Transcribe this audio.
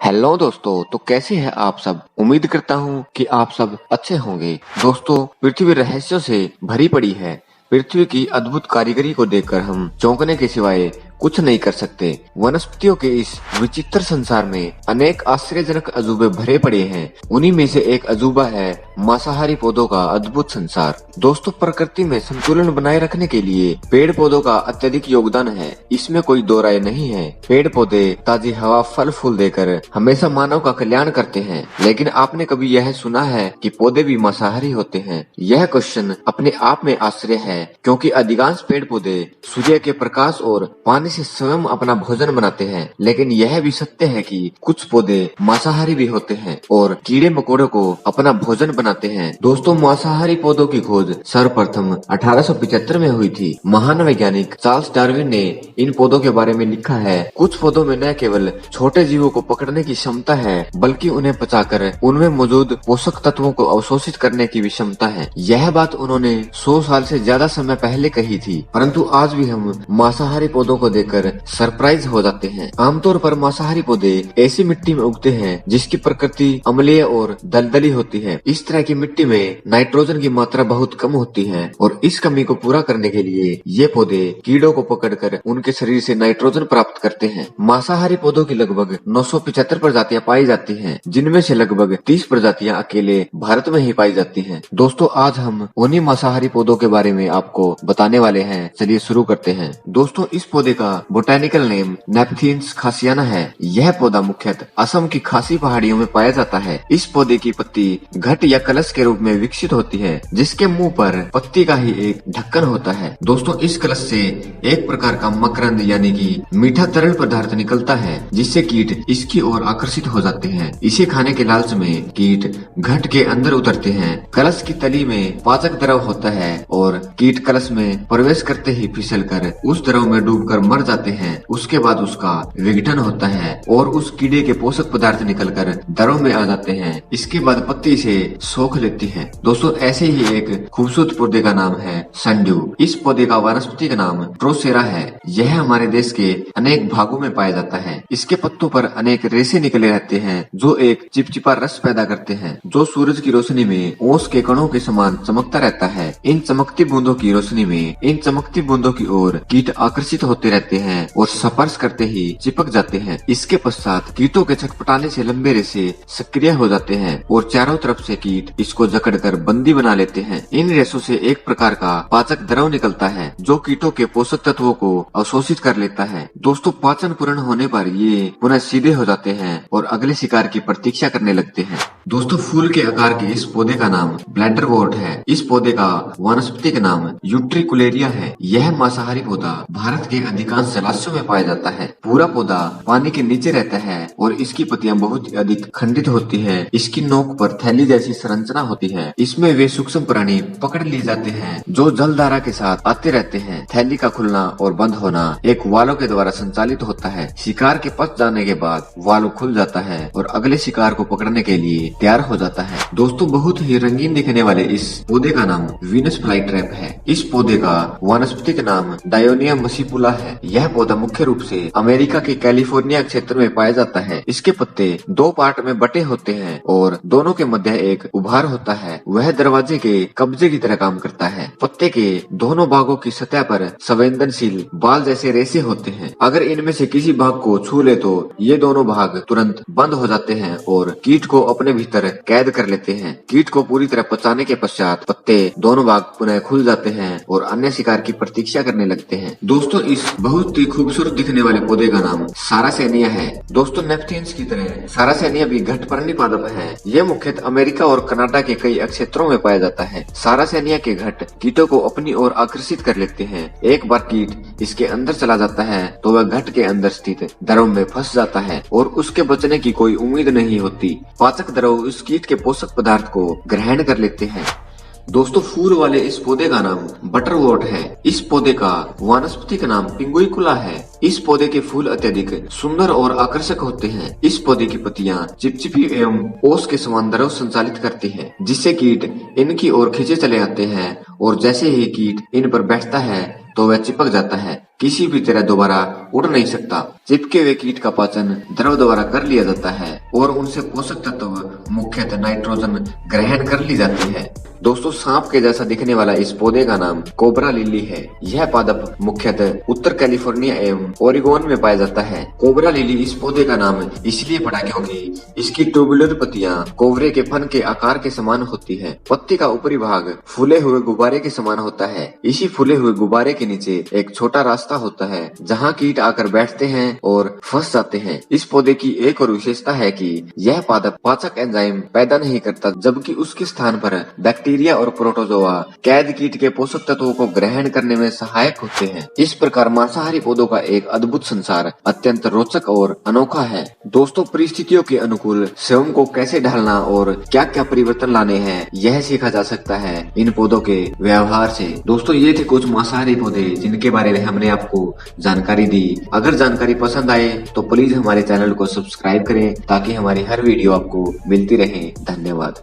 Hello दोस्तों, तो कैसे हैं आप सब। उम्मीद करता हूँ कि आप सब अच्छे होंगे। दोस्तों, पृथ्वी रहस्यों से भरी पड़ी है। पृथ्वी की अद्भुत कारीगरी को देखकर हम चौंकने के सिवाय कुछ नहीं कर सकते। वनस्पतियों के इस विचित्र संसार में अनेक आश्चर्यजनक अजूबे भरे पड़े हैं। उन्हीं में से एक अजूबा है मांसाहारी पौधों का अद्भुत संसार। दोस्तों, प्रकृति में संतुलन बनाए रखने के लिए पेड़ पौधों का अत्यधिक योगदान है, इसमें कोई दो राय नहीं है। पेड़ पौधे ताजी हवा, फल फूल देकर हमेशा मानव का कल्याण करते हैं। लेकिन आपने कभी यह सुना है कि पौधे भी मांसाहारी होते हैं? यह क्वेश्चन अपने आप में आश्चर्य है, क्योंकि अधिकांश पेड़ पौधे सूर्य के प्रकाश और पानी से स्वयं अपना भोजन बनाते हैं। लेकिन यह भी सत्य है कि कुछ पौधे मांसाहारी भी होते हैं और कीड़े मकोड़ों को अपना भोजन बनाते हैं। दोस्तों, मांसाहारी पौधों की खोज सर्वप्रथम 1875 में हुई थी। महान वैज्ञानिक चार्ल्स डार्विन ने इन पौधों के बारे में लिखा है। कुछ पौधों में न केवल छोटे जीवों को पकड़ने की क्षमता है, बल्कि उन्हें पचाकर उनमें मौजूद पोषक तत्वों को अवशोषित करने की भी क्षमता है। यह बात उन्होंने 100 साल से ज्यादा समय पहले कही थी, परंतु आज भी हम मांसाहारी पौधों को देखकर सरप्राइज हो जाते हैं। आमतौर पर मांसाहारी पौधे ऐसी मिट्टी में उगते हैं जिसकी प्रकृति अम्लीय और दलदली होती है। इस तरह की मिट्टी में नाइट्रोजन की मात्रा बहुत कम होती है और इस कमी को पूरा करने के लिए ये पौधे कीड़ों को पकड़कर उनके शरीर से नाइट्रोजन प्राप्त करते हैं। मांसाहारी पौधों की लगभग 975 प्रजातियां पाई जाती हैं, जिनमें से लगभग 30 प्रजातियां अकेले भारत में ही पाई जाती हैं। दोस्तों, आज हम उन्हीं मांसाहारी पौधों के बारे में आपको बताने वाले हैं। चलिए शुरू करते हैं। दोस्तों, इस पौधे का बोटेनिकल नेम नेपथीन्स खासियाना है। यह पौधा मुख्यतः असम की खासी पहाड़ियों में पाया जाता है। इस पौधे की पत्ती घट या कलश के रूप में विकसित होती है, जिसके मुंह पर पत्ती का ही एक ढक्कन होता है। दोस्तों, इस कलश से एक प्रकार का मकरंद यानी कि मीठा तरल पदार्थ निकलता है, जिससे कीट इसकी ओर आकर्षित हो जाते हैं। इसे खाने के लालच में कीट घट के अंदर उतरते हैं। कलश की तली में पाचक द्रव होता है और कीट कलश में प्रवेश करते ही फिसलकर उस द्रव में डूबकर मर जाते हैं। उसके बाद उसका विघटन होता है और उस कीड़े के पोषक पदार्थ निकलकर द्रव में आ जाते हैं। इसके बाद पत्ती इसे सोख लेती है। दोस्तों, ऐसे ही एक खूबसूरत पौधे का नाम है संडू। इस पौधे का वानस्पतिक नाम ड्रोसेरा है। यह हमारे देश के अनेक भागों में पाया जाता है। इसके पत्तों पर अनेक रेशे निकले रहते हैं, जो एक चिपचिपा रस पैदा करते हैं, जो सूरज की रोशनी में ओस के कणों के समान चमकता रहता है। इन चमकती बूंदों की ओर कीट आकर्षित होते रहते हैं और स्पर्श करते ही चिपक जाते हैं। इसके पश्चात कीटों के छटपटाने से लंबे रेशे सक्रिय हो जाते हैं और चारों तरफ से कीट इसको जकड़कर बंदी बना लेते हैं। इन रेशों से एक प्रकार का पाचक द्रव निकलता है, जो कीटों के पोषक तत्वों को अवशोषित कर लेता है। दोस्तों, पाचन पूर्ण होने पर ये पुनः सीधे हो जाते हैं और अगले शिकार की प्रतीक्षा करने लगते हैं। दोस्तों, फूल के आकार के इस पौधे का नाम ब्लैडरवोर्ट है। इस पौधे का वानस्पतिक नाम यूट्रिकुलेरिया है। यह मांसाहारी पौधा भारत के अधिकांश जलाशयों में पाया जाता है। पूरा पौधा पानी के नीचे रहता है और इसकी पत्तियां बहुत अधिक खंडित होती है। इसकी नोक पर थैली जैसी संरचना होती है। इसमें वे सूक्ष्म प्राणी पकड़ लिए जाते हैं, जो जलधारा के साथ आते रहते हैं। थैली का खुलना और बंद होना एक वालों के द्वारा संचालित होता है। शिकार के पच जाने के बाद वाल्व खुल जाता है और अगले शिकार को पकड़ने के लिए तैयार हो जाता है। दोस्तों, बहुत ही रंगीन दिखने वाले इस पौधे का नाम वीनस फ्लाई ट्रैप है। इस पौधे का वानस्पतिक नाम डायोनिया मसीपुला है। यह पौधा मुख्य रूप से अमेरिका के कैलिफोर्निया क्षेत्र में पाया जाता है। इसके पत्ते दो पार्ट में बटे होते हैं और दोनों के मध्य एक उभार होता है। वह दरवाजे के कब्जे की तरह काम करता है। पत्ते के दोनों भागों की सतह पर संवेदनशील बाल जैसे रेशे होते हैं। अगर इनमें से किसी भाग को छू ले तो ये दोनों भाग तुरंत बंद हो जाते हैं और कीट को अपने भीतर कैद कर लेते हैं। कीट को पूरी तरह पचाने के पश्चात पत्ते दोनों भाग पुनः खुल जाते हैं और अन्य शिकार की प्रतीक्षा करने लगते हैं। दोस्तों, इस बहुत ही खूबसूरत दिखने वाले पौधे का नाम सारासेनिया है। दोस्तों, नेपथीन्स की तरह सारासेनिया भी घटपर्णी पादप है। यह मुख्यतः अमेरिका और कनाडा के कई क्षेत्रों में पाया जाता है। सारासेनिया के घट कीटों को अपनी ओर आकर्षित कर लेते हैं। एक बार कीट इसके अंदर चला जाता है तो वह घट के अंदर स्थित द्रव में फंस जाता है और उसके बचने की कोई उम्मीद नहीं होती। पाचक द्रव उस कीट के पोषक पदार्थ को ग्रहण कर लेते हैं। दोस्तों, फूल वाले इस पौधे का नाम बटरवॉर्ट है। इस पौधे का वानस्पतिक नाम पिंगुइकुला है। इस पौधे के फूल अत्यधिक सुंदर और आकर्षक होते हैं। इस पौधे की पत्तियां चिपचिपी एवं ओस के समान द्रव संचालित करती हैं, जिससे कीट इनकी ओर खींचे चले आते हैं और जैसे ही कीट इन पर बैठता है तो वह चिपक जाता है। किसी भी तरह दोबारा उड़ नहीं सकता। चिपके हुए कीट का पाचन द्रव द्वारा कर लिया जाता है और उनसे पोषक तत्व मुख्यतः नाइट्रोजन ग्रहण कर ली जाती है। दोस्तों, सांप के जैसा दिखने वाला इस पौधे का नाम कोबरा लिली है। यह पादप मुख्यतः उत्तर कैलिफोर्निया एवं ओरिगोन में पाया जाता है। कोबरा लिली इस पौधे का नाम इसलिए पड़ा क्योंकि इसकी ट्यूबुलर पत्तियां कोबरे के फन के आकार के समान होती है। पत्ती का ऊपरी भाग फूले हुए गुब्बारे के समान होता है। इसी फूले हुए गुब्बारे के नीचे एक छोटा रास्ता होता है जहाँ कीट आकर बैठते हैं और फंस जाते हैं। इस पौधे की एक और विशेषता है कि यह पादप पाचक एंजाइम पैदा नहीं करता, जबकि उसके स्थान पर बैक्टीरिया और प्रोटोजोआ कैद कीट के पोषक तत्वों को ग्रहण करने में सहायक होते हैं। इस प्रकार मांसाहारी पौधों का एक अद्भुत संसार अत्यंत रोचक और अनोखा है। दोस्तों, परिस्थितियों के अनुकूल स्वयं को कैसे ढालना और क्या क्या परिवर्तन लाने हैं, यह सीखा जा सकता है इन पौधों के व्यवहार से। दोस्तों, ये थे कुछ मांसाहारी पौधे जिनके बारे में हमने आपको जानकारी दी। अगर जानकारी पसंद आए तो प्लीज हमारे चैनल को सब्सक्राइब करें ताकि हमारी हर वीडियो आपको मिलती रहे। धन्यवाद।